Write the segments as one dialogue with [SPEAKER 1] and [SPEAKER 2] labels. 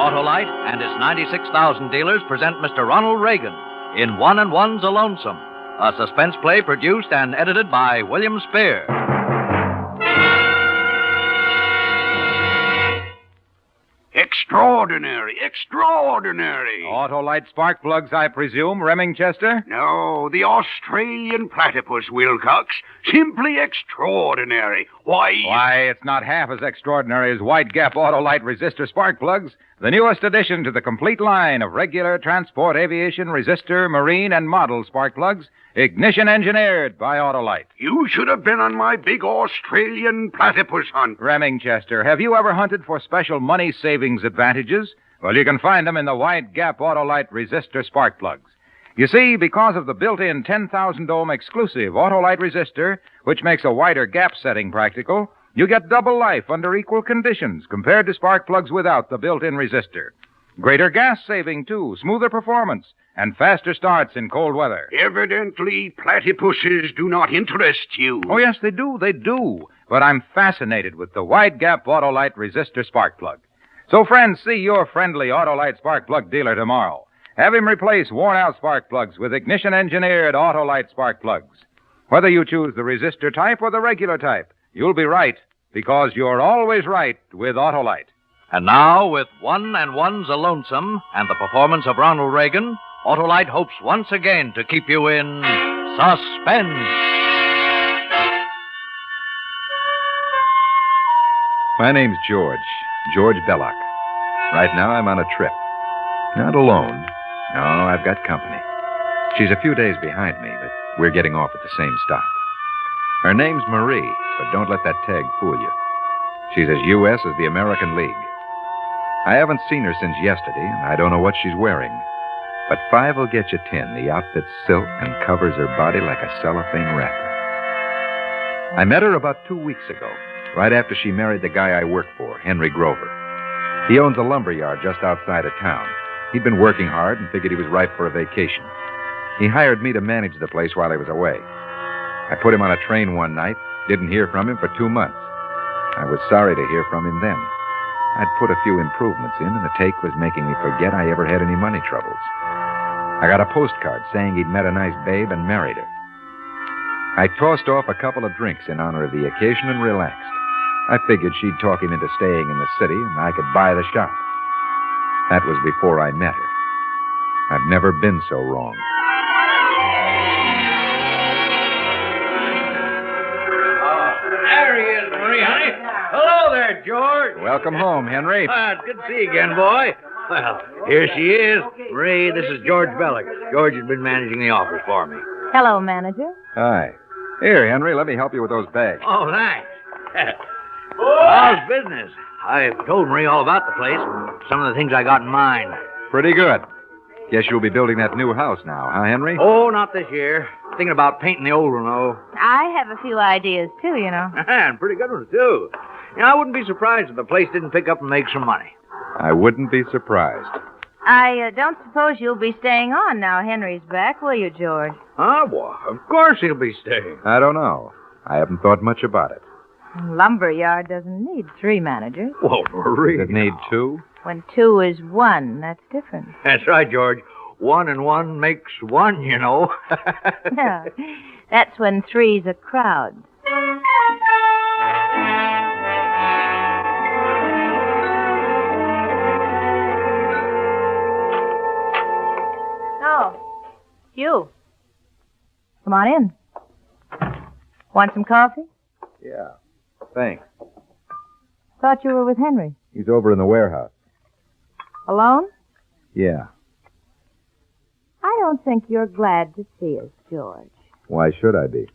[SPEAKER 1] Autolite and its 96,000 dealers present Mr. Ronald Reagan in One and One's a Lonesome, a suspense play produced and edited by William Spear.
[SPEAKER 2] Extraordinary, extraordinary.
[SPEAKER 3] Autolite spark plugs, I presume, Remingchester?
[SPEAKER 2] No, the Australian platypus, Wilcox. Simply extraordinary.
[SPEAKER 3] Why, it's not half as extraordinary as wide gap Autolite resistor spark plugs, the newest addition to the complete line of regular transport, aviation, resistor, marine, and model spark plugs, ignition engineered by Autolite.
[SPEAKER 2] You should have been on my big Australian platypus hunt.
[SPEAKER 3] Remingchester, have you ever hunted for special money savings advantages? Well, you can find them in the wide gap Autolite resistor spark plugs. You see, because of the built-in 10,000 ohm exclusive Autolite resistor, which makes a wider gap setting practical, you get double life under equal conditions compared to spark plugs without the built-in resistor. Greater gas saving, too, smoother performance, and faster starts in cold weather.
[SPEAKER 2] Evidently, platypuses do not interest you.
[SPEAKER 3] Oh, yes, they do. But I'm fascinated with the wide gap Autolite resistor spark plug. So, friends, see your friendly Autolite spark plug dealer tomorrow. Have him replace worn-out spark plugs with ignition-engineered Autolite spark plugs. Whether you choose the resistor type or the regular type, you'll be right, because you're always right with Autolite.
[SPEAKER 1] And now, with One and One's a Lonesome and the performance of Ronald Reagan, Autolite hopes once again to keep you in suspense.
[SPEAKER 4] My name's George Belloc. Right now I'm on a trip. Not alone. No, I've got company. She's a few days behind me, but we're getting off at the same stop. Her name's Marie, but don't let that tag fool you. She's as U.S. as the American League. I haven't seen her since yesterday, and I don't know what she's wearing. But 5 will get you 10. The outfit's silk and covers her body like a cellophane wrapper. I met her about 2 weeks ago, right after she married the guy I work for, Henry Grover. He owns a lumber yard just outside of town. He'd been working hard and figured he was ripe for a vacation. He hired me to manage the place while he was away. I put him on a train one night, didn't hear from him for 2 months. I was sorry to hear from him then. I'd put a few improvements in, and the take was making me forget I ever had any money troubles. I got a postcard saying he'd met a nice babe and married her. I tossed off a couple of drinks in honor of the occasion and relaxed. I figured she'd talk him into staying in the city, and I could buy the shop. That was before I met her. I've never been so wrong.
[SPEAKER 5] There he is, Marie, honey. Hello there, George.
[SPEAKER 4] Welcome home, Henry.
[SPEAKER 5] It's good to see you again, boy. Well, here she is. Marie, this is George Belloc. George has been managing the office for me.
[SPEAKER 6] Hello, manager.
[SPEAKER 4] Hi. Here, Henry, let me help you with those bags.
[SPEAKER 5] Oh, thanks. How's business? I've told Marie all about the place and some of the things I got in mind.
[SPEAKER 4] Pretty good. Guess you'll be building that new house now, huh, Henry?
[SPEAKER 5] Oh, not this year. Thinking about painting the old one, though.
[SPEAKER 6] I have a few ideas, too, you know.
[SPEAKER 5] And pretty good ones, too. You know, I wouldn't be surprised if the place didn't pick up and make some money.
[SPEAKER 4] I wouldn't be surprised.
[SPEAKER 6] I don't suppose you'll be staying on now Henry's back, will you, George?
[SPEAKER 5] Huh? Well, of course he'll be staying.
[SPEAKER 4] I don't know. I haven't thought much about it.
[SPEAKER 6] Lumber yard doesn't need 3 managers.
[SPEAKER 5] Well, Marie.
[SPEAKER 4] Does it need 2?
[SPEAKER 6] When 2 is 1, that's different.
[SPEAKER 5] That's right, George. 1 and 1 makes 1, you know.
[SPEAKER 6] Yeah, that's when 3's a crowd. Oh, you. Come on in. Want some coffee?
[SPEAKER 4] Yeah. Thanks.
[SPEAKER 6] Thought you were with Henry.
[SPEAKER 4] He's over in the warehouse.
[SPEAKER 6] Alone?
[SPEAKER 4] Yeah.
[SPEAKER 6] I don't think you're glad to see us, George.
[SPEAKER 4] Why should I be?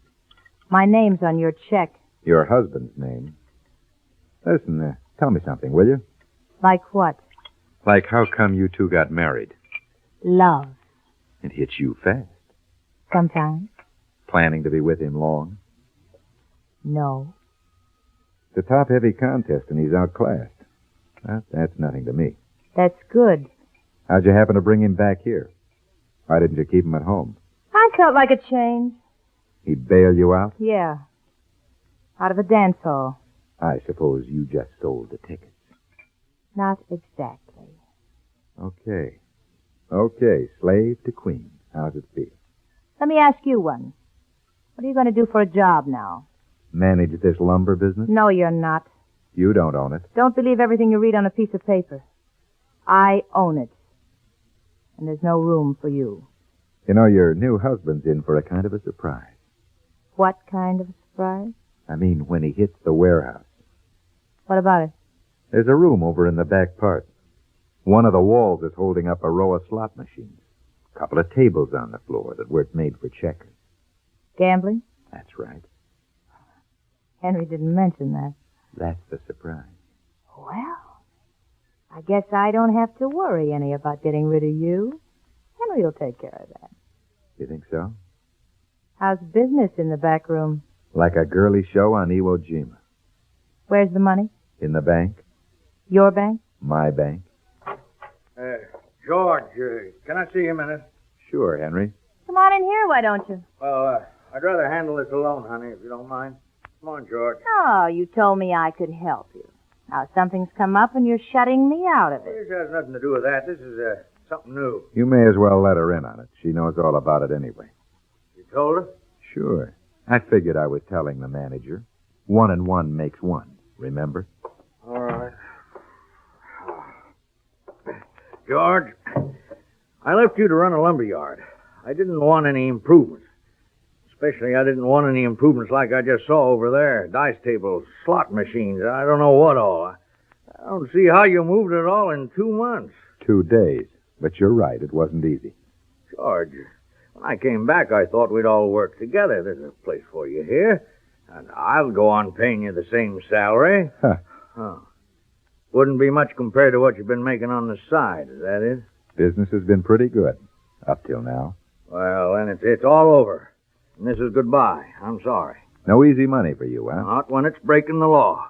[SPEAKER 6] My name's on your check.
[SPEAKER 4] Your husband's name. Listen, tell me something, will you?
[SPEAKER 6] Like what?
[SPEAKER 4] Like how come you two got married?
[SPEAKER 6] Love.
[SPEAKER 4] It hits you fast.
[SPEAKER 6] Sometimes.
[SPEAKER 4] Planning to be with him long?
[SPEAKER 6] No.
[SPEAKER 4] It's a top-heavy contest, and he's outclassed. That's nothing to me.
[SPEAKER 6] That's good.
[SPEAKER 4] How'd you happen to bring him back here? Why didn't you keep him at home?
[SPEAKER 6] I felt like a change.
[SPEAKER 4] He bailed you out?
[SPEAKER 6] Yeah. Out of a dance hall.
[SPEAKER 4] I suppose you just sold the tickets.
[SPEAKER 6] Not exactly.
[SPEAKER 4] Okay. Okay, slave to queen. How's it feel?
[SPEAKER 6] Let me ask you one. What are you going to do for a job now?
[SPEAKER 4] Manage this lumber business?
[SPEAKER 6] No, you're not.
[SPEAKER 4] You don't own it.
[SPEAKER 6] Don't believe everything you read on a piece of paper. I own it. And there's no room for you.
[SPEAKER 4] You know, your new husband's in for a kind of a surprise.
[SPEAKER 6] What kind of a surprise?
[SPEAKER 4] I mean, when he hits the warehouse.
[SPEAKER 6] What about it?
[SPEAKER 4] There's a room over in the back part. One of the walls is holding up a row of slot machines. A couple of tables on the floor that weren't made for checkers.
[SPEAKER 6] Gambling?
[SPEAKER 4] That's right.
[SPEAKER 6] Henry didn't mention that.
[SPEAKER 4] That's the surprise.
[SPEAKER 6] Well, I guess I don't have to worry any about getting rid of you. Henry will take care of that.
[SPEAKER 4] You think so?
[SPEAKER 6] How's business in the back room?
[SPEAKER 4] Like a girly show on Iwo Jima.
[SPEAKER 6] Where's the money?
[SPEAKER 4] In the bank.
[SPEAKER 6] Your bank?
[SPEAKER 4] My bank.
[SPEAKER 5] George, can I see you a minute?
[SPEAKER 4] Sure, Henry.
[SPEAKER 6] Come on in here, why don't you?
[SPEAKER 5] Well, I'd rather handle this alone, honey, if you don't mind. Come on, George.
[SPEAKER 6] Oh, you told me I could help you. Now, something's come up and you're shutting me out of it.
[SPEAKER 5] This has nothing to do with that. This is something new.
[SPEAKER 4] You may as well let her in on it. She knows all about it anyway.
[SPEAKER 5] You told her?
[SPEAKER 4] Sure. I figured I was telling the manager. 1 and 1 makes 1. Remember?
[SPEAKER 5] All right. George, I left you to run a lumber yard. I didn't want any improvements. Especially, I didn't want any improvements like I just saw over there. Dice tables, slot machines, I don't know what all. I don't see how you moved it all in 2 months.
[SPEAKER 4] 2 days. But you're right, it wasn't easy.
[SPEAKER 5] George, when I came back, I thought we'd all work together. There's a place for you here. And I'll go on paying you the same salary.
[SPEAKER 4] Huh.
[SPEAKER 5] Wouldn't be much compared to what you've been making on the side, is that it?
[SPEAKER 4] Business has been pretty good. Up till now.
[SPEAKER 5] Well, then it's all over. And this is goodbye. I'm sorry.
[SPEAKER 4] No easy money for you, huh?
[SPEAKER 5] Not when it's breaking the law.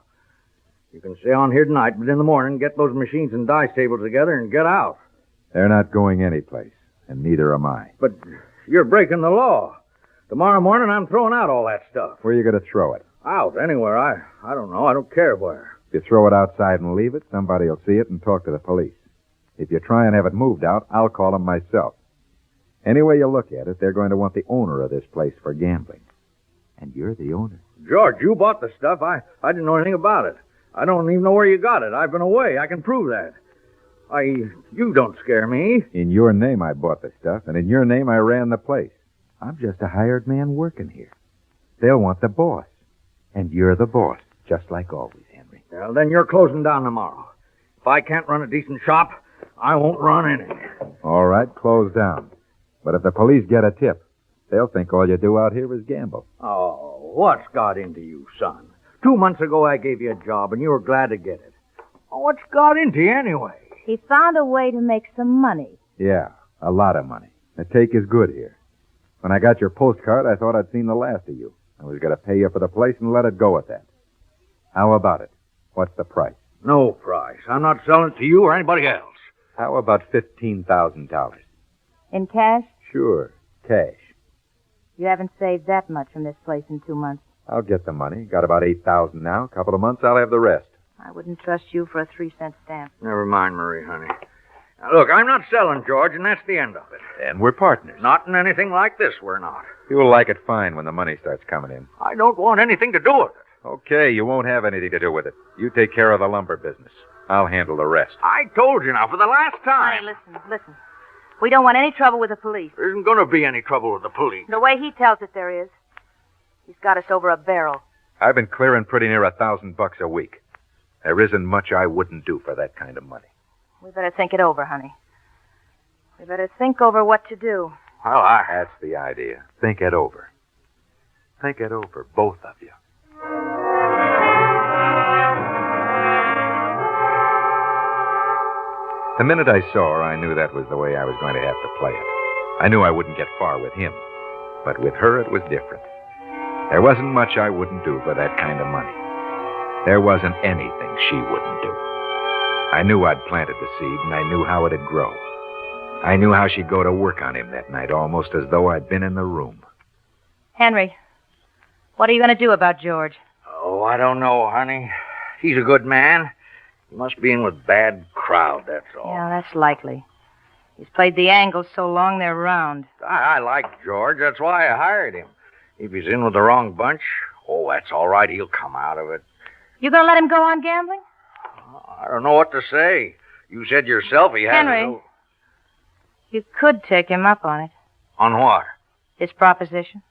[SPEAKER 5] You can stay on here tonight, but in the morning, get those machines and dice tables together and get out.
[SPEAKER 4] They're not going anyplace, and neither am I.
[SPEAKER 5] But you're breaking the law. Tomorrow morning, I'm throwing out all that stuff.
[SPEAKER 4] Where are you going to throw it?
[SPEAKER 5] Out, anywhere. I don't know. I don't care where.
[SPEAKER 4] If you throw it outside and leave it, somebody will see it and talk to the police. If you try and have it moved out, I'll call them myself. Any way you look at it, they're going to want the owner of this place for gambling. And you're the owner.
[SPEAKER 5] George, you bought the stuff. I didn't know anything about it. I don't even know where you got it. I've been away. I can prove that. You don't scare me.
[SPEAKER 4] In your name, I bought the stuff, and in your name, I ran the place. I'm just a hired man working here. They'll want the boss. And you're the boss, just like always, Henry.
[SPEAKER 5] Well, then you're closing down tomorrow. If I can't run a decent shop, I won't run any.
[SPEAKER 4] All right, close down. But if the police get a tip, they'll think all you do out here is gamble.
[SPEAKER 5] Oh, what's got into you, son? 2 months ago, I gave you a job, and you were glad to get it. Oh, what's got into you anyway?
[SPEAKER 6] He found a way to make some money.
[SPEAKER 4] Yeah, a lot of money. The take is good here. When I got your postcard, I thought I'd seen the last of you. I was going to pay you for the place and let it go at that. How about it? What's the price?
[SPEAKER 5] No price. I'm not selling it to you or anybody else.
[SPEAKER 4] How about $15,000?
[SPEAKER 6] In cash?
[SPEAKER 4] Sure, cash.
[SPEAKER 6] You haven't saved that much from this place in 2 months.
[SPEAKER 4] I'll get the money. Got about $8,000 now. A couple of months, I'll have the rest.
[SPEAKER 6] I wouldn't trust you for a 3-cent stamp.
[SPEAKER 5] Never mind, Marie, honey. Now, look, I'm not selling, George, and that's the end of it.
[SPEAKER 4] And we're partners.
[SPEAKER 5] Not in anything like this, we're not.
[SPEAKER 4] You'll like it fine when the money starts coming in.
[SPEAKER 5] I don't want anything to do with it.
[SPEAKER 4] Okay, you won't have anything to do with it. You take care of the lumber business. I'll handle the rest.
[SPEAKER 5] I told you now, for the last time.
[SPEAKER 6] Honey, listen. We don't want any trouble with the police.
[SPEAKER 5] There isn't going to be any trouble with the police.
[SPEAKER 6] The way he tells it there is. He's got us over a barrel.
[SPEAKER 4] I've been clearing pretty near $1,000 a week. There isn't much I wouldn't do for that kind of money.
[SPEAKER 6] We better think it over, honey. We better think over what to do.
[SPEAKER 5] Well,
[SPEAKER 4] That's the idea. Think it over. Think it over, both of you. The minute I saw her, I knew that was the way I was going to have to play it. I knew I wouldn't get far with him. But with her, it was different. There wasn't much I wouldn't do for that kind of money. There wasn't anything she wouldn't do. I knew I'd planted the seed, and I knew how it'd grow. I knew how she'd go to work on him that night, almost as though I'd been in the room.
[SPEAKER 6] Henry, what are you going to do about George?
[SPEAKER 5] Oh, I don't know, honey. He's a good man. He must be in with bad crowd, that's all.
[SPEAKER 6] Yeah, that's likely. He's played the angles so long they're round.
[SPEAKER 5] I like George. That's why I hired him. If he's in with the wrong bunch, that's all right. He'll come out of it.
[SPEAKER 6] You gonna let him go on gambling?
[SPEAKER 5] I don't know what to say. You said yourself he has...
[SPEAKER 6] Henry, you could take him up on it.
[SPEAKER 5] On what?
[SPEAKER 6] His proposition.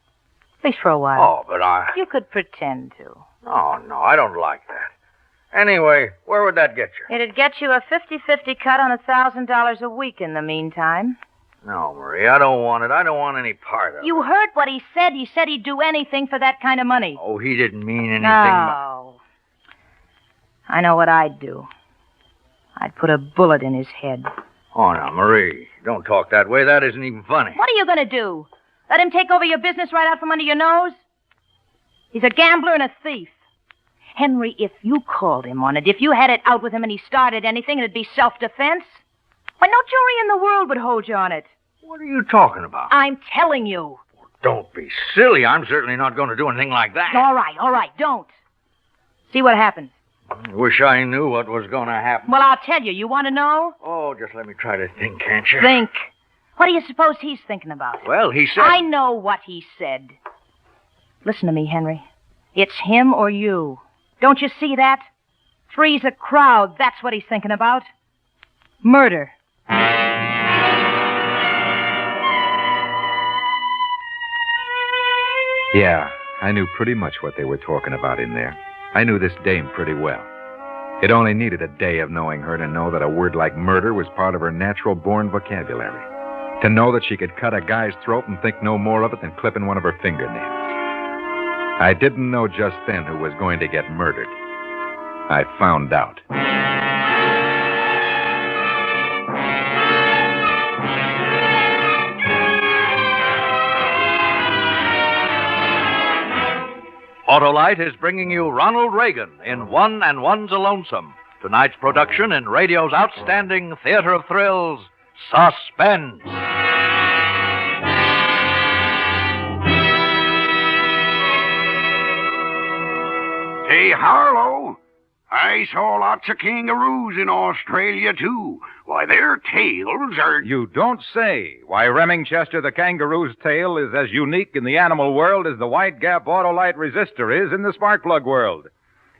[SPEAKER 6] At least for a while.
[SPEAKER 5] Oh, but I...
[SPEAKER 6] You could pretend to.
[SPEAKER 5] No, I don't like that. Anyway, where would that get you?
[SPEAKER 6] It'd get you a 50-50 cut on $1,000 a week in the meantime.
[SPEAKER 5] No, Marie, I don't want it. I don't want any part of it.
[SPEAKER 6] You heard what he said. He said he'd do anything for that kind of money.
[SPEAKER 5] Oh, he didn't mean anything.
[SPEAKER 6] No. I know what I'd do. I'd put a bullet in his head.
[SPEAKER 5] Oh, now, Marie, don't talk that way. That isn't even funny.
[SPEAKER 6] What are you going to do? Let him take over your business right out from under your nose? He's a gambler and a thief. Henry, if you called him on it, if you had it out with him and he started anything, it'd be self-defense. Why, no jury in the world would hold you on it.
[SPEAKER 5] What are you talking about?
[SPEAKER 6] I'm telling you.
[SPEAKER 5] Don't be silly. I'm certainly not going to do anything like that.
[SPEAKER 6] All right, don't. See what happens.
[SPEAKER 5] I wish I knew what was going to happen.
[SPEAKER 6] Well, I'll tell you. You want to know?
[SPEAKER 5] Oh, just let me try to think, can't you?
[SPEAKER 6] Think. What do you suppose he's thinking about?
[SPEAKER 5] Well, he said...
[SPEAKER 6] I know what he said. Listen to me, Henry. It's him or you. Don't you see that? Three's a crowd. That's what he's thinking about. Murder.
[SPEAKER 4] Yeah, I knew pretty much what they were talking about in there. I knew this dame pretty well. It only needed a day of knowing her to know that a word like murder was part of her natural-born vocabulary. To know that she could cut a guy's throat and think no more of it than clipping one of her fingernails. I didn't know just then who was going to get murdered. I found out.
[SPEAKER 1] Autolite is bringing you Ronald Reagan in One and One's a Lonesome. Tonight's production in radio's outstanding theater of thrills, Suspense.
[SPEAKER 2] Hey, Harlow, I saw lots of kangaroos in Australia, too. Why, their tails are...
[SPEAKER 3] You don't say. Why, Remingchester the kangaroo's tail is as unique in the animal world as the wide gap Autolite resistor is in the spark plug world.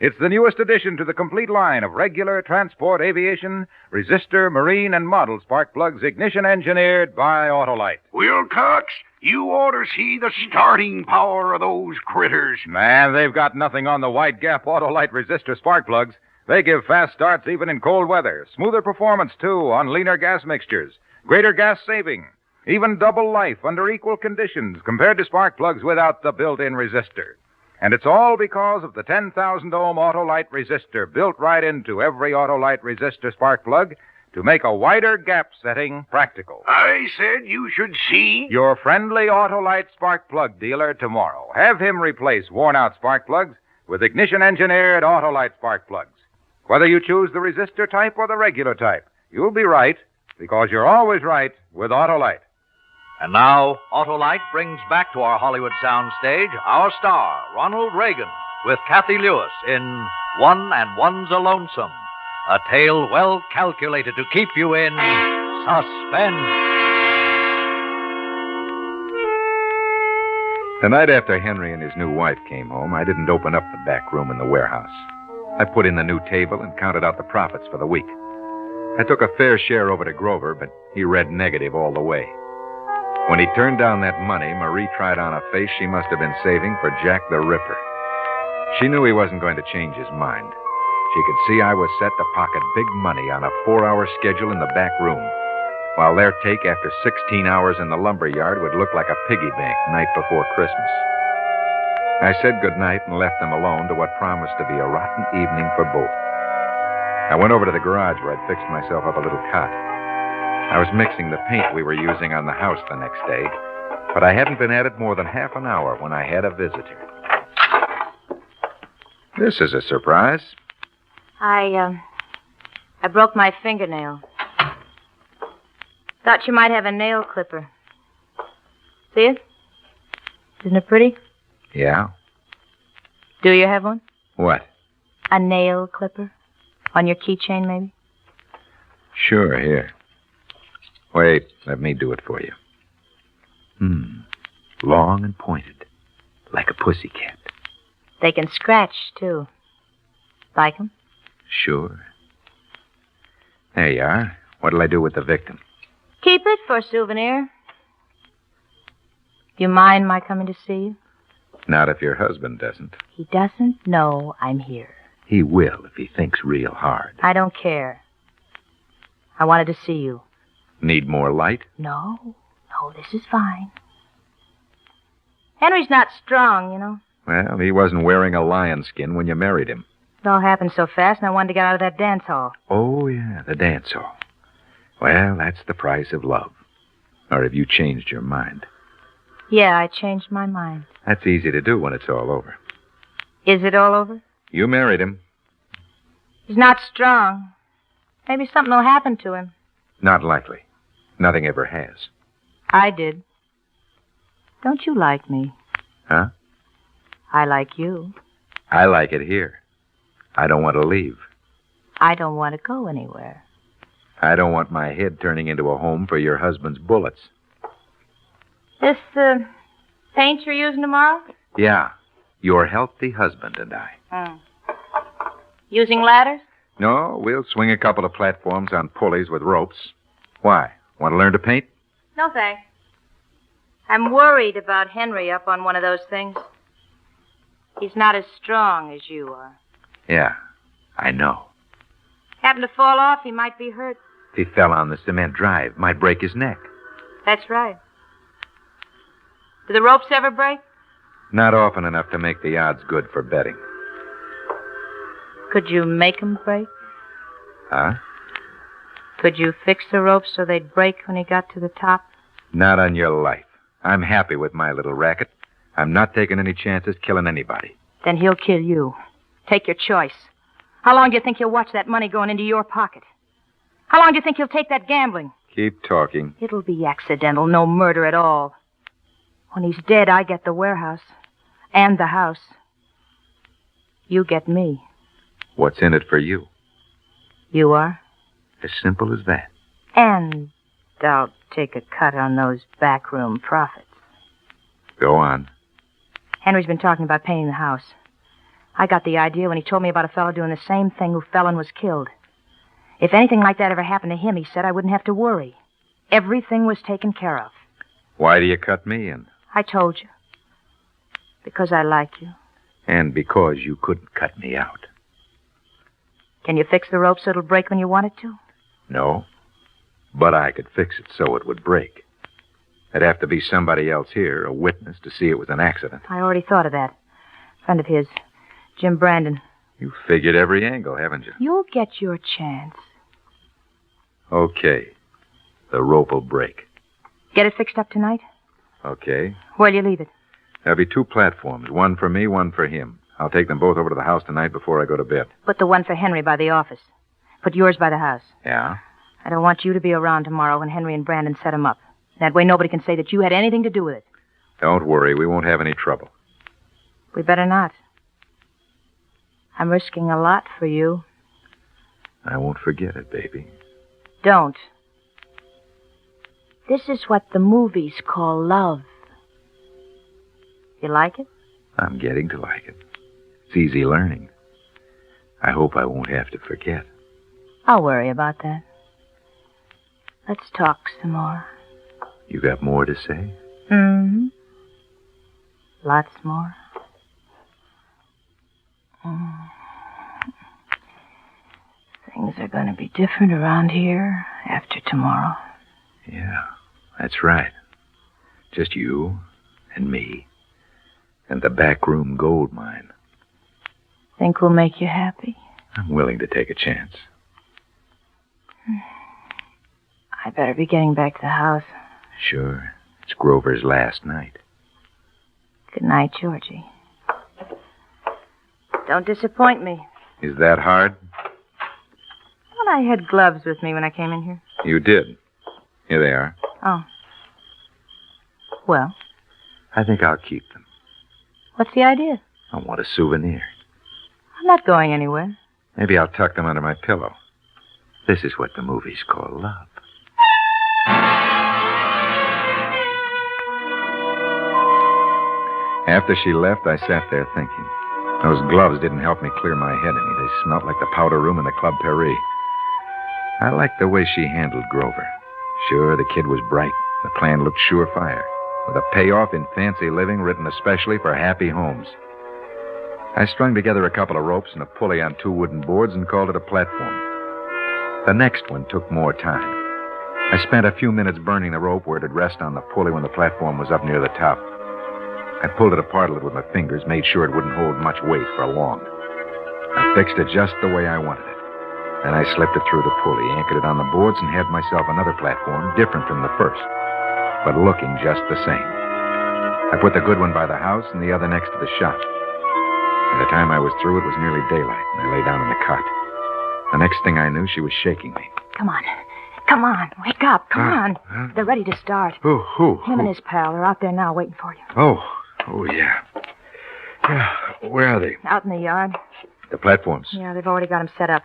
[SPEAKER 3] It's the newest addition to the complete line of regular transport, aviation, resistor, marine, and model spark plugs ignition engineered by Autolite.
[SPEAKER 2] Wilcox, you ought to see the starting power of those critters.
[SPEAKER 3] Man, they've got nothing on the wide gap Autolite resistor spark plugs. They give fast starts even in cold weather. Smoother performance, too, on leaner gas mixtures. Greater gas saving. Even double life under equal conditions compared to spark plugs without the built-in resistor. And it's all because of the 10,000 ohm Autolite resistor built right into every Autolite resistor spark plug to make a wider gap setting practical.
[SPEAKER 2] I said you should see...
[SPEAKER 3] Your friendly Autolite spark plug dealer tomorrow. Have him replace worn-out spark plugs with ignition-engineered Autolite spark plugs. Whether you choose the resistor type or the regular type, you'll be right, because you're always right with Autolite.
[SPEAKER 1] And now, Autolite brings back to our Hollywood soundstage our star, Ronald Reagan, with Kathy Lewis in One and One's a Lonesome, a tale well calculated to keep you in suspense.
[SPEAKER 4] The night after Henry and his new wife came home, I didn't open up the back room in the warehouse. I put in the new table and counted out the profits for the week. I took a fair share over to Grover, but he read negative all the way. When he turned down that money, Marie tried on a face she must have been saving for Jack the Ripper. She knew he wasn't going to change his mind. She could see I was set to pocket big money on a 4-hour schedule in the back room, while their take after 16 hours in the lumber yard would look like a piggy bank night before Christmas. I said goodnight and left them alone to what promised to be a rotten evening for both. I went over to the garage where I'd fixed myself up a little cot. I was mixing the paint we were using on the house the next day, but I hadn't been at it more than half an hour when I had a visitor. This is a surprise.
[SPEAKER 6] I broke my fingernail. Thought you might have a nail clipper. See it? Isn't it pretty?
[SPEAKER 4] Yeah?
[SPEAKER 6] Do you have one?
[SPEAKER 4] What?
[SPEAKER 6] A nail clipper? On your keychain, maybe?
[SPEAKER 4] Sure, here. Wait, let me do it for you. Long and pointed, like a pussycat.
[SPEAKER 6] They can scratch, too. Like 'em?
[SPEAKER 4] Sure. There you are. What'll I do with the victim?
[SPEAKER 6] Keep it for a souvenir. Do you mind my coming to see you?
[SPEAKER 4] Not if your husband doesn't.
[SPEAKER 6] He doesn't know I'm here.
[SPEAKER 4] He will if he thinks real hard.
[SPEAKER 6] I don't care. I wanted to see you.
[SPEAKER 4] Need more light?
[SPEAKER 6] No, this is fine. Henry's not strong, you know.
[SPEAKER 4] Well, he wasn't wearing a lion skin when you married him.
[SPEAKER 6] It all happened so fast, and I wanted to get out of that dance hall.
[SPEAKER 4] Oh, yeah, the dance hall. Well, that's the price of love. Or have you changed your mind?
[SPEAKER 6] Yeah, I changed my mind.
[SPEAKER 4] That's easy to do when it's all over.
[SPEAKER 6] Is it all over?
[SPEAKER 4] You married him.
[SPEAKER 6] He's not strong. Maybe something will happen to him.
[SPEAKER 4] Not likely. Nothing ever has.
[SPEAKER 6] I did. Don't you like me?
[SPEAKER 4] Huh?
[SPEAKER 6] I like you.
[SPEAKER 4] I like it here. I don't want to leave.
[SPEAKER 6] I don't want to go anywhere.
[SPEAKER 4] I don't want my head turning into a home for your husband's bullets.
[SPEAKER 6] This, paint you're using tomorrow?
[SPEAKER 4] Yeah. Your healthy husband and I.
[SPEAKER 6] Using ladders?
[SPEAKER 4] No, we'll swing a couple of platforms on pulleys with ropes. Why? Want to learn to paint?
[SPEAKER 6] No, thanks. I'm worried about Henry up on one of those things. He's not as strong as you are.
[SPEAKER 4] Yeah, I know.
[SPEAKER 6] Happened to fall off, he might be hurt.
[SPEAKER 4] If he fell on the cement drive, might break his neck.
[SPEAKER 6] That's right. Do the ropes ever break?
[SPEAKER 4] Not often enough to make the odds good for betting.
[SPEAKER 6] Could you make 'em break?
[SPEAKER 4] Huh?
[SPEAKER 6] Could you fix the ropes so they'd break when he got to the top?
[SPEAKER 4] Not on your life. I'm happy with my little racket. I'm not taking any chances killing anybody.
[SPEAKER 6] Then he'll kill you. Take your choice. How long do you think he'll watch that money going into your pocket? How long do you think he'll take that gambling?
[SPEAKER 4] Keep talking.
[SPEAKER 6] It'll be accidental, no murder at all. When he's dead, I get the warehouse. And the house. You get me.
[SPEAKER 4] What's in it for you?
[SPEAKER 6] You are?
[SPEAKER 4] As simple as that.
[SPEAKER 6] And I'll take a cut on those backroom profits.
[SPEAKER 4] Go on.
[SPEAKER 6] Henry's been talking about painting the house. I got the idea when he told me about a fellow doing the same thing who fell and was killed. If anything like that ever happened to him, he said, I wouldn't have to worry. Everything was taken care of.
[SPEAKER 4] Why do you cut me in?
[SPEAKER 6] I told you. Because I like you.
[SPEAKER 4] And because you couldn't cut me out.
[SPEAKER 6] Can you fix the rope so it'll break when you want it to?
[SPEAKER 4] No. But I could fix it so it would break. There'd have to be somebody else here, a witness, to see it was an accident.
[SPEAKER 6] I already thought of that. A friend of his, Jim Brandon.
[SPEAKER 4] You figured every angle, haven't you?
[SPEAKER 6] You'll get your chance.
[SPEAKER 4] Okay. The rope will break.
[SPEAKER 6] Get it fixed up tonight?
[SPEAKER 4] Okay.
[SPEAKER 6] Where'll you leave it?
[SPEAKER 4] There'll be 2 platforms, one for me, one for him. I'll take them both over to the house tonight before I go to bed.
[SPEAKER 6] Put the one for Henry by the office. Put yours by the house.
[SPEAKER 4] Yeah?
[SPEAKER 6] I don't want you to be around tomorrow when Henry and Brandon set him up. That way nobody can say that you had anything to do with it.
[SPEAKER 4] Don't worry, we won't have any trouble.
[SPEAKER 6] We better not. I'm risking a lot for you.
[SPEAKER 4] I won't forget it, baby.
[SPEAKER 6] Don't. This is what the movies call love. You like it?
[SPEAKER 4] I'm getting to like it. It's easy learning. I hope I won't have to forget.
[SPEAKER 6] I'll worry about that. Let's talk some more.
[SPEAKER 4] You got more to say?
[SPEAKER 6] Mm-hmm. Lots more. Things are going to be different around here after tomorrow.
[SPEAKER 4] Yeah, that's right. Just you and me and the backroom gold mine.
[SPEAKER 6] Think we'll make you happy?
[SPEAKER 4] I'm willing to take a chance.
[SPEAKER 6] I better be getting back to the house.
[SPEAKER 4] Sure. It's Grover's last night.
[SPEAKER 6] Good night, Georgie. Don't disappoint me.
[SPEAKER 4] Is that hard?
[SPEAKER 6] Thought I had gloves with me when I came in here.
[SPEAKER 4] You did. Here they are.
[SPEAKER 6] Oh. Well?
[SPEAKER 4] I think I'll keep them.
[SPEAKER 6] What's the idea?
[SPEAKER 4] I want a souvenir.
[SPEAKER 6] I'm not going anywhere.
[SPEAKER 4] Maybe I'll tuck them under my pillow. This is what the movies call love. After she left, I sat there thinking. Those gloves didn't help me clear my head any. They smelled like the powder room in the Club Paris. I liked the way she handled Grover. Sure, the kid was bright. The plan looked surefire, with a payoff in fancy living written especially for happy homes. I strung together a couple of ropes and a pulley on 2 wooden boards and called it a platform. The next one took more time. I spent a few minutes burning the rope where it'd rest on the pulley when the platform was up near the top. I pulled it apart a little with my fingers, made sure it wouldn't hold much weight for long. I fixed it just the way I wanted it. Then I slipped it through the pulley, anchored it on the boards, and had myself another platform, different from the first, but looking just the same. I put the good one by the house and the other next to the shop. By the time I was through, it was nearly daylight, and I lay down in the cot. The next thing I knew, she was shaking me.
[SPEAKER 6] Come on. Come on. Wake up. Come on. They're ready to start.
[SPEAKER 4] Who?
[SPEAKER 6] Him and his pal. They're out there now waiting for you.
[SPEAKER 4] Oh, yeah. Yeah, where are they?
[SPEAKER 6] Out in the yard.
[SPEAKER 4] The platforms?
[SPEAKER 6] Yeah, they've already got them set up.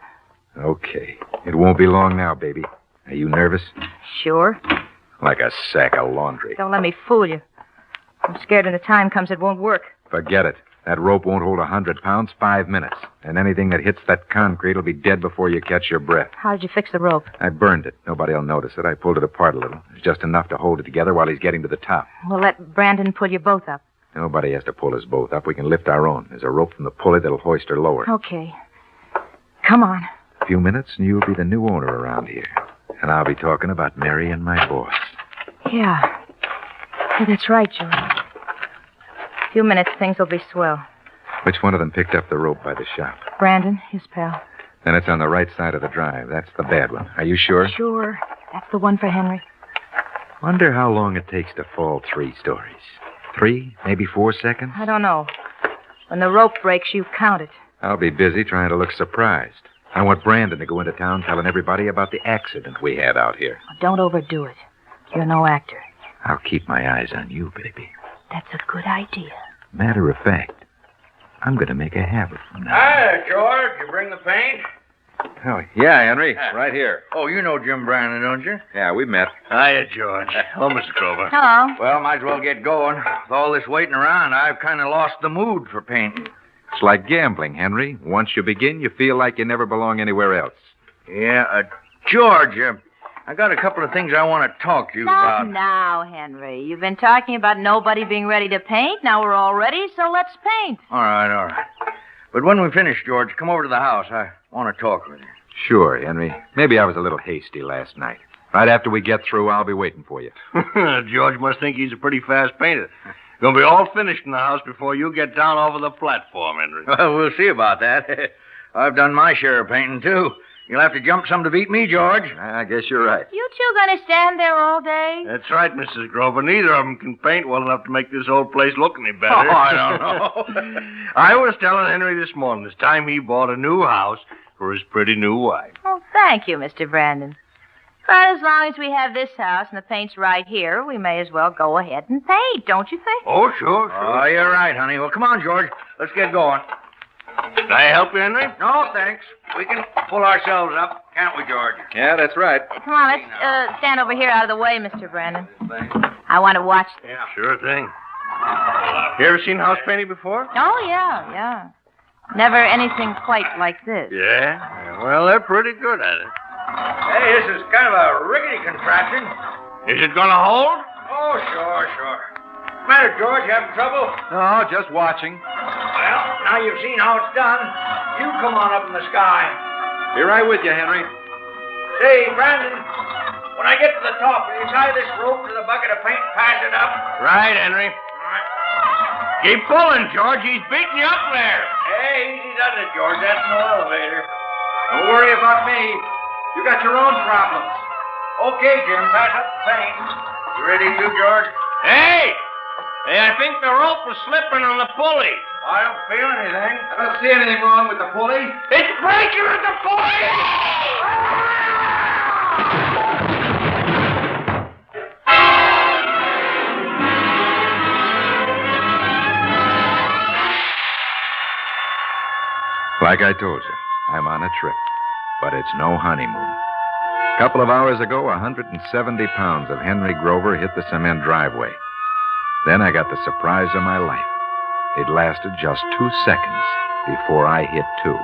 [SPEAKER 4] Okay. It won't be long now, baby. Are you nervous?
[SPEAKER 6] Sure.
[SPEAKER 4] Like a sack of laundry.
[SPEAKER 6] Don't let me fool you. I'm scared when the time comes it won't work.
[SPEAKER 4] Forget it. That rope won't hold 100 pounds 5 minutes. And anything that hits that concrete will be dead before you catch your breath.
[SPEAKER 6] How did you fix the rope?
[SPEAKER 4] I burned it. Nobody'll notice it. I pulled it apart a little. It's just enough to hold it together while he's getting to the top.
[SPEAKER 6] We'll let Brandon pull you both up.
[SPEAKER 4] Nobody has to pull us both up. We can lift our own. There's a rope from the pulley that'll hoist her lower.
[SPEAKER 6] Okay. Come on.
[SPEAKER 4] A few minutes and you'll be the new owner around here. And I'll be talking about Mary and my boss.
[SPEAKER 6] Yeah, that's right, George. A few minutes, things will be swell.
[SPEAKER 4] Which one of them picked up the rope by the shop?
[SPEAKER 6] Brandon, his pal.
[SPEAKER 4] Then it's on the right side of the drive. That's the bad one. Are you sure?
[SPEAKER 6] Sure. That's the one for Henry.
[SPEAKER 4] Wonder how long it takes to fall 3 stories. 3, maybe 4 seconds?
[SPEAKER 6] I don't know. When the rope breaks, you count it.
[SPEAKER 4] I'll be busy trying to look surprised. I want Brandon to go into town telling everybody about the accident we had out here.
[SPEAKER 6] Don't overdo it. You're no actor.
[SPEAKER 4] I'll keep my eyes on you, baby.
[SPEAKER 6] That's a good idea.
[SPEAKER 4] Matter of fact, I'm going to make a habit from now.
[SPEAKER 5] Hi, George. You bring the paint?
[SPEAKER 4] Oh, yeah, Henry. Right here.
[SPEAKER 5] Oh, you know Jim Brandon, don't you?
[SPEAKER 4] Yeah, we met.
[SPEAKER 2] Hiya, George. Hello, Mr. Grover.
[SPEAKER 6] Hello.
[SPEAKER 5] Well, might as well get going. With all this waiting around, I've kind of lost the mood for painting.
[SPEAKER 4] It's like gambling, Henry. Once you begin, you feel like you never belong anywhere else.
[SPEAKER 5] Yeah, George, I got a couple of things I want to talk to you about.
[SPEAKER 6] Now, Henry. You've been talking about nobody being ready to paint. Now we're all ready, so let's paint.
[SPEAKER 5] All right. But when we finish, George, come over to the house. I want to talk with you.
[SPEAKER 4] Sure, Henry. Maybe I was a little hasty last night. Right after we get through, I'll be waiting for you.
[SPEAKER 2] George must think he's a pretty fast painter. Gonna be all finished in the house before you get down over the platform, Henry.
[SPEAKER 5] Well, we'll see about that. I've done my share of painting, too. You'll have to jump some to beat me, George.
[SPEAKER 4] I guess you're right.
[SPEAKER 6] You two gonna stand there all day?
[SPEAKER 2] That's right, Mrs. Grover. Neither of them can paint well enough to make this old place look any better.
[SPEAKER 5] Oh, I don't know.
[SPEAKER 2] I was telling Henry this morning it's time he bought a new house for his pretty new wife.
[SPEAKER 6] Oh, thank you, Mr. Brandon. But as long as we have this house and the paint's right here, we may as well go ahead and paint, don't you think?
[SPEAKER 2] Oh, sure.
[SPEAKER 5] Oh, you're right, honey. Well, come on, George. Let's get going.
[SPEAKER 2] Can I help you, Henry?
[SPEAKER 5] No, thanks. We can pull ourselves up, can't we, George?
[SPEAKER 4] Yeah, that's right.
[SPEAKER 6] Come on, let's stand over here out of the way, Mr. Brandon. I want to watch this.
[SPEAKER 2] Yeah, sure thing. You ever seen house painting before?
[SPEAKER 6] Oh, yeah. Never anything quite like this.
[SPEAKER 2] Yeah? Well, they're pretty good at it.
[SPEAKER 5] Hey, this is kind of a rickety contraption.
[SPEAKER 2] Is it gonna hold?
[SPEAKER 5] Oh, sure. What's the matter, George? You having trouble?
[SPEAKER 4] No, just watching.
[SPEAKER 5] Well, now you've seen how it's done. You come on up in the sky.
[SPEAKER 4] Be right with you, Henry.
[SPEAKER 5] Say, Brandon, when I get to the top, will you tie this rope to the bucket of paint and pass it up?
[SPEAKER 2] Right, Henry.
[SPEAKER 5] All right.
[SPEAKER 2] Keep pulling, George. He's beating you up there.
[SPEAKER 5] Hey, easy does it, George. That's no elevator. Don't worry about me. You got your own problems. Okay, Jim, pass up the paint. You ready too, George?
[SPEAKER 2] Hey, I think the rope was slipping on the pulley.
[SPEAKER 5] I don't feel anything.
[SPEAKER 4] I don't see anything wrong with the pulley.
[SPEAKER 2] It's breaking at the pulley!
[SPEAKER 4] Like I told you, I'm on a trip, but it's no honeymoon. A couple of hours ago, 170 pounds of Henry Grover hit the cement driveway. Then I got the surprise of my life. It lasted just 2 seconds before I hit 2.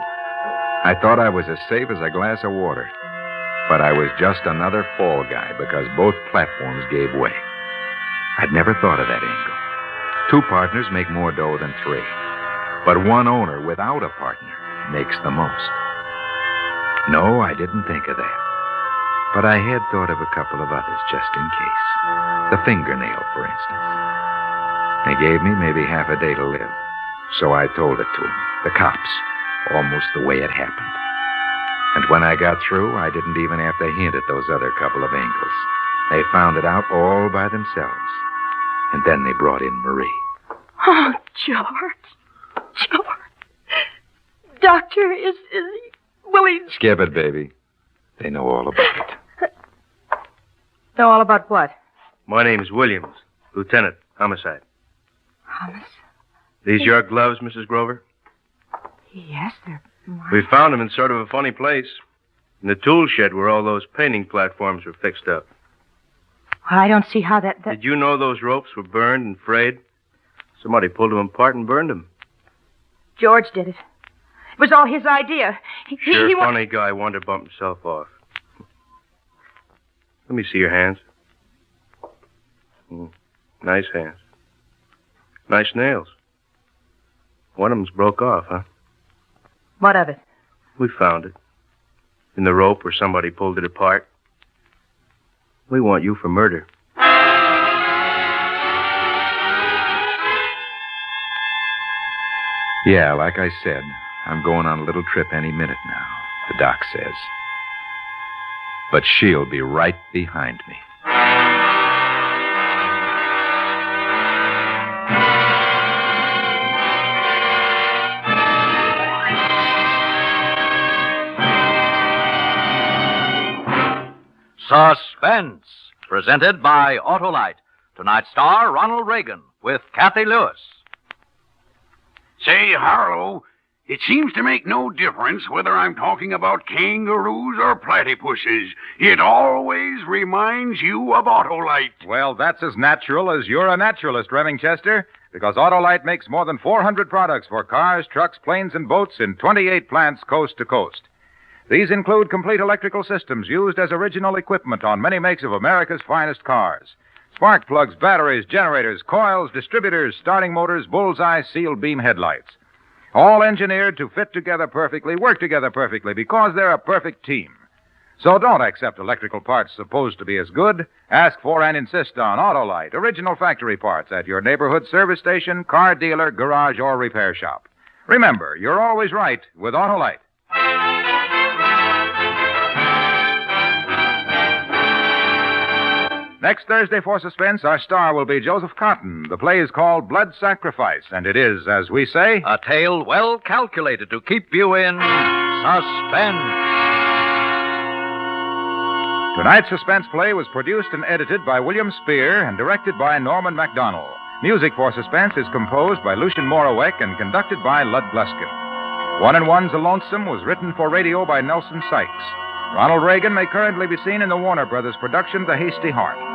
[SPEAKER 4] I thought I was as safe as a glass of water, but I was just another fall guy because both platforms gave way. I'd never thought of that angle. 2 partners make more dough than 3, but one owner without a partner makes the most. No, I didn't think of that. But I had thought of a couple of others just in case. The fingernail, for instance. They gave me maybe half a day to live. So I told it to them, the cops, almost the way it happened. And when I got through, I didn't even have to hint at those other couple of angles. They found it out all by themselves. And then they brought in Marie.
[SPEAKER 7] Oh, George. George. Doctor, is he willing?
[SPEAKER 4] Skip it, baby. They know all about it.
[SPEAKER 6] Know all about what?
[SPEAKER 8] My name's Williams, Lieutenant, Homicide.
[SPEAKER 6] Thomas?
[SPEAKER 8] These your gloves, Mrs. Grover?
[SPEAKER 6] Yes, they're mine.
[SPEAKER 8] We found them in sort of a funny place. In the tool shed where all those painting platforms were fixed up.
[SPEAKER 6] Well, I don't see how that...
[SPEAKER 8] Did you know those ropes were burned and frayed? Somebody pulled them apart and burned them.
[SPEAKER 6] George did it. It was all his idea.
[SPEAKER 8] Sure, funny guy wanted to bump himself off. Let me see your hands. Nice hands. Nice nails. One of them's broke off, huh?
[SPEAKER 6] What of it?
[SPEAKER 8] We found it. In the rope where somebody pulled it apart. We want you for murder.
[SPEAKER 4] Yeah, like I said, I'm going on a little trip any minute now, the doc says. But she'll be right behind me.
[SPEAKER 1] Suspense, presented by Autolite. Tonight's star, Ronald Reagan, with Kathy Lewis.
[SPEAKER 2] Say, Harlow, it seems to make no difference whether I'm talking about kangaroos or platypuses. It always reminds you of Autolite.
[SPEAKER 3] Well, that's as natural as you're a naturalist, Remingchester, because Autolite makes more than 400 products for cars, trucks, planes, and boats in 28 plants coast to coast. These include complete electrical systems used as original equipment on many makes of America's finest cars. Spark plugs, batteries, generators, coils, distributors, starting motors, bullseye, sealed beam headlights. All engineered to fit together perfectly, work together perfectly, because they're a perfect team. So don't accept electrical parts supposed to be as good. Ask for and insist on Autolite, original factory parts at your neighborhood service station, car dealer, garage, or repair shop. Remember, you're always right with Autolite. Next Thursday for Suspense, our star will be Joseph Cotton. The play is called Blood Sacrifice, and it is, as we say,
[SPEAKER 1] a tale well calculated to keep you in suspense.
[SPEAKER 3] Tonight's Suspense play was produced and edited by William Spear and directed by Norman MacDonald. Music for Suspense is composed by Lucien Moraweck and conducted by Lud Gluskin. 1 and 1's A Lonesome was written for radio by Nelson Sykes. Ronald Reagan may currently be seen in the Warner Brothers production The Hasty Heart.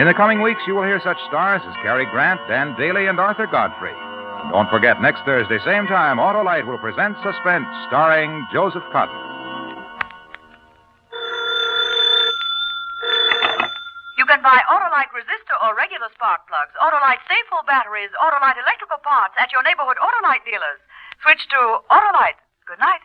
[SPEAKER 3] In the coming weeks, you will hear such stars as Cary Grant, Dan Daly, and Arthur Godfrey. Don't forget, next Thursday, same time, Autolite will present Suspense, starring Joseph Cotton.
[SPEAKER 9] You can buy Autolite resistor or regular spark plugs, Autolite Safe-Full batteries, Autolite electrical parts at your neighborhood Autolite dealers. Switch to Autolite. Good night.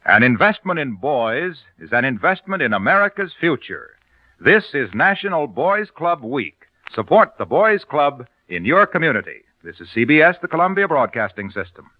[SPEAKER 3] An investment in boys is an investment in America's future. This is National Boys Club Week. Support the Boys Club in your community. This is CBS, the Columbia Broadcasting System.